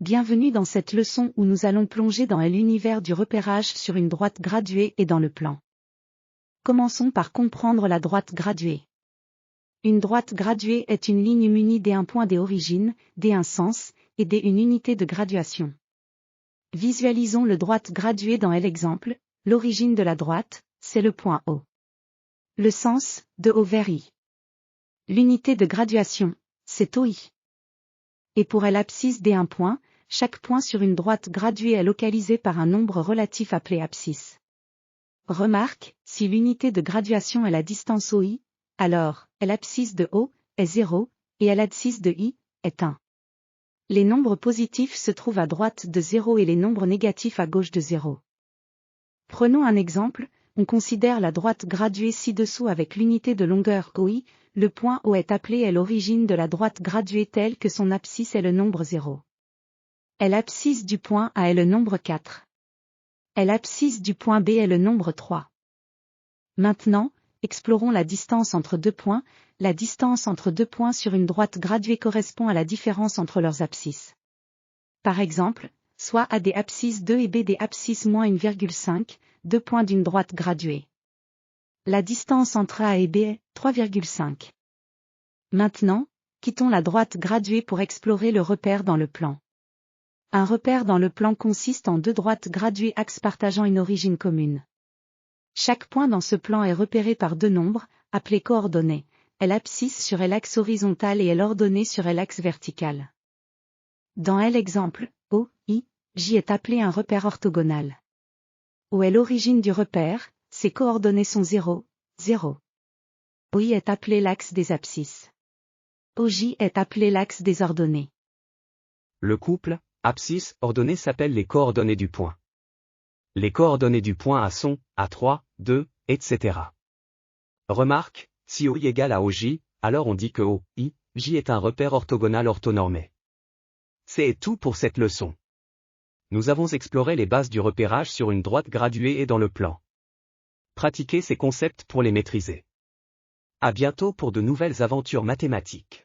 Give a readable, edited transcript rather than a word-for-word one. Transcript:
Bienvenue dans cette leçon où nous allons plonger dans l'univers du repérage sur une droite graduée et dans le plan. Commençons par comprendre la droite graduée. Une droite graduée est une ligne munie d'un point des origines, d'un sens, et d'une unité de graduation. Visualisons le droite graduée dans l'exemple. L'origine de la droite, c'est le point O. Le sens, de O vers I. L'unité de graduation, c'est OI. Et pour l'abscisse d'un point, chaque point sur une droite graduée est localisé par un nombre relatif appelé abscisse. Remarque, si l'unité de graduation est la distance OI, alors, l'abscisse de O est 0, et l'abscisse de I est 1. Les nombres positifs se trouvent à droite de 0 et les nombres négatifs à gauche de 0. Prenons un exemple, on considère la droite graduée ci-dessous avec l'unité de longueur OI, le point O est appelé l'origine de la droite graduée telle que son abscisse est le nombre 0. L'abscisse du point A est le nombre 4. L'abscisse du point B est le nombre 3. Maintenant, explorons la distance entre deux points. La distance entre deux points sur une droite graduée correspond à la différence entre leurs abscisses. Par exemple, soit A des abscisses 2 et B des abscisses moins 1,5, deux points d'une droite graduée. La distance entre A et B est 3,5. Maintenant, quittons la droite graduée pour explorer le repère dans le plan. Un repère dans le plan consiste en deux droites graduées axes partageant une origine commune. Chaque point dans ce plan est repéré par deux nombres, appelés coordonnées, l'abscisse sur l'axe horizontal et l'ordonnée sur l'axe vertical. Dans l'exemple, O, I, J est appelé un repère orthogonal. O est l'origine du repère, ses coordonnées sont 0, 0. OI est appelé l'axe des abscisses. OJ est appelé l'axe des ordonnées. Le couple abscisse ordonnée s'appelle les coordonnées du point. Les coordonnées du point A sont A3, 2, etc. Remarque, si OI égale à OJ, alors on dit que O, I, J est un repère orthogonal orthonormé. C'est tout pour cette leçon. Nous avons exploré les bases du repérage sur une droite graduée et dans le plan. Pratiquez ces concepts pour les maîtriser. À bientôt pour de nouvelles aventures mathématiques.